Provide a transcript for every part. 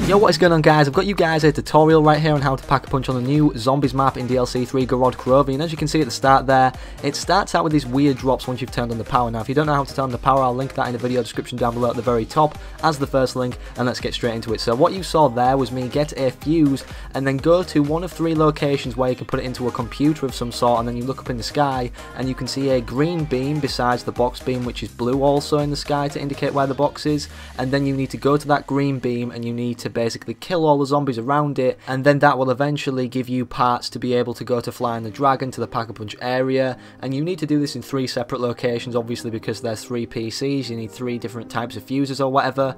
Yo, what is going on, guys? I've got you guys a tutorial right here on how to pack a punch on the new zombies map in DLC 3 Gorod Krovi, and as you can see at the start there, it starts out with these weird drops once you've turned on the power. Now if you don't know how to turn on the power, I'll link that in the video description down below at the very top as the first link, and let's get straight into it. So what you saw there was me get a fuse and then go to one of 3 locations where you can put it into a computer of some sort, and then you look up in the sky and you can see a green beam besides the box beam, which is blue also in the sky to indicate where the box is, and then you need to go to that green beam and you need to basically kill all the zombies around it, and then that will eventually give you parts to be able to go to flying the dragon to the pack-a-punch area. And you need to do this in 3 separate locations, obviously, because there's 3 PCs. You need 3 different types of fuses or whatever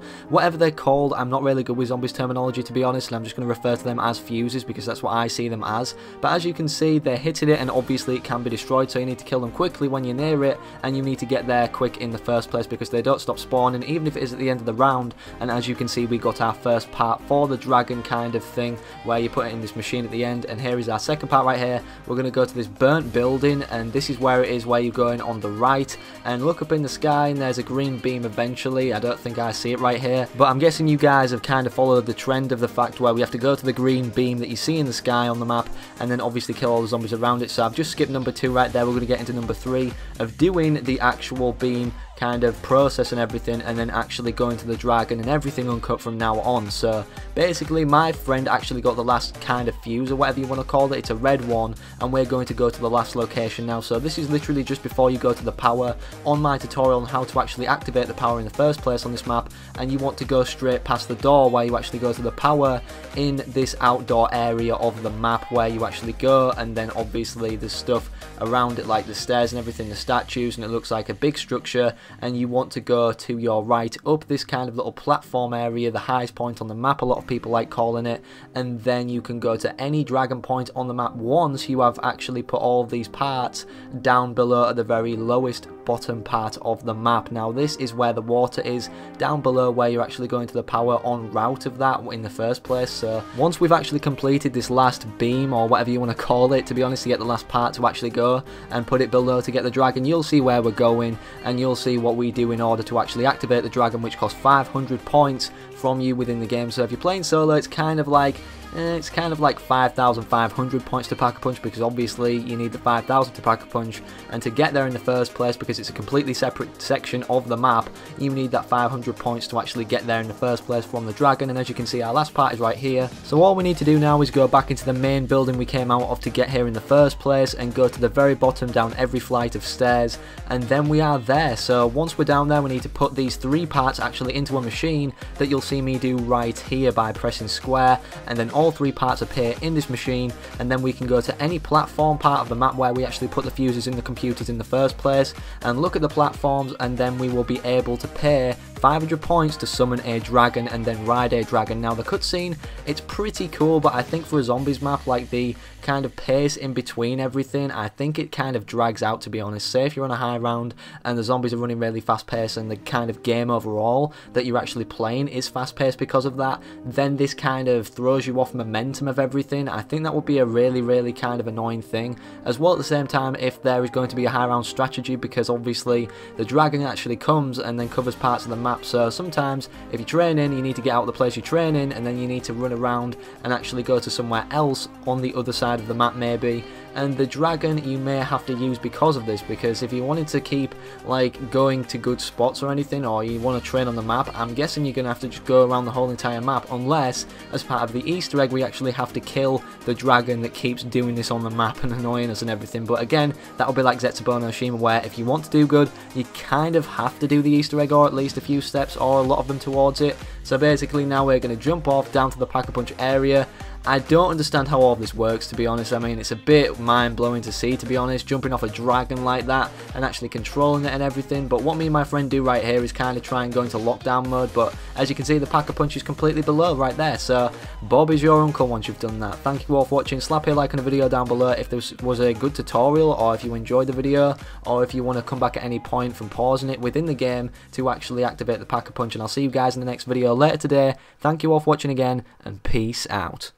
they're called. I'm not really good with zombies terminology, to be honest, and I'm just going to refer to them as fuses because that's what I see them as. But as you can see, they're hitting it and obviously it can be destroyed, so you need to kill them quickly when you're near it, and you need to get there quick in the first place because they don't stop spawning even if it is at the end of the round. And as you can see, we got our first part for the dragon kind of thing where you put it in this machine at the end, and here is our second part right here. We're going to go to this burnt building, and this is where it is, where you're going on the right, and look up in the sky and there's a green beam eventually. I don't think I see it right here, but I'm guessing you guys have kind of followed the trend of the fact where we have to go to the green beam that you see in the sky on the map and then obviously kill all the zombies around it. So I've just skipped number 2 right there. We're going to get into number 3 of doing the actual beam kind of process and everything, and then actually going to the dragon and everything uncut from now on. So basically my friend actually got the last kind of fuse or whatever you want to call it. It's a red one, and we're going to go to the last location now. So this is literally just before you go to the power on my tutorial on how to actually activate the power in the first place on this map, and you want to go straight past the door where you actually go to the power in this outdoor area of the map where you actually go, and then obviously there's stuff around it like the stairs and everything, the statues, and it looks like a big structure, and you want to go to your right up this kind of little platform area, the highest point on the map, a lot of people like calling it, and then you can go to any dragon point on the map once you have actually put all of these parts down below at the very lowest bottom part of the map. Now this is where the water is, down below where you're actually going to the power en route of that in the first place. So once we've actually completed this last beam or whatever you want to call it, to be honest, to get the last part to actually go and put it below to get the dragon, you'll see where we're going and you'll see what we do in order to actually activate the dragon, which costs 500 points from you within the game. So if you're playing solo, it's kind of like 5,500 points to pack a punch, because obviously you need the 5,000 to pack a punch, and to get there in the first place, because it's a completely separate section of the map, you need that 500 points to actually get there in the first place from the dragon. And as you can see, our last part is right here. So all we need to do now is go back into the main building we came out of to get here in the first place, and go to the very bottom down every flight of stairs, and then we are there. So once we're down there, we need to put these 3 parts actually into a machine that you'll see me do right here by pressing square, and then all 3 parts appear in this machine, and then we can go to any platform part of the map where we actually put the fuses in the computers in the first place and look at the platforms, and then we will be able to pay 500 points to summon a dragon and then ride a dragon. Now the cutscene, it's pretty cool, but I think for a zombies map, like the kind of pace in between everything, I think it kind of drags out, to be honest. Say if you're on a high round and the zombies are running really fast paced and the kind of game overall that you're actually playing is fast paced because of that, then this kind of throws you off momentum of everything. I think that would be a really kind of annoying thing. As well, at the same time, if there is going to be a high round strategy, because obviously the dragon actually comes and then covers parts of the map. So sometimes if you're training, you need to get out of the place you're training, and then you need to run around and actually go to somewhere else on the other side of the map maybe, and the dragon you may have to use because of this, because if you wanted to keep like going to good spots or anything, or you want to train on the map, I'm guessing you're going to have to just go around the whole entire map, unless as part of the Easter egg we actually have to kill the dragon that keeps doing this on the map and annoying us and everything. But again, that'll be like Zetsubo no Shima, where if you want to do good, you kind of have to do the Easter egg, or at least a few steps or a lot of them towards it. So basically now we're going to jump off down to the pack-a-punch area. I don't understand how all of this works, to be honest. I mean, it's a bit mind-blowing to see, to be honest, jumping off a dragon like that and actually controlling it and everything. But what me and my friend do right here is kind of try and go into lockdown mode, but as you can see, the pack-a-punch is completely below right there. So Bob is your uncle once you've done that. Thank you all for watching. Slap a like on the video down below if this was a good tutorial, or if you enjoyed the video, or if you want to come back at any point from pausing it within the game to actually activate the pack-a-punch. And I'll see you guys in the next video later today. Thank you all for watching again, and peace out.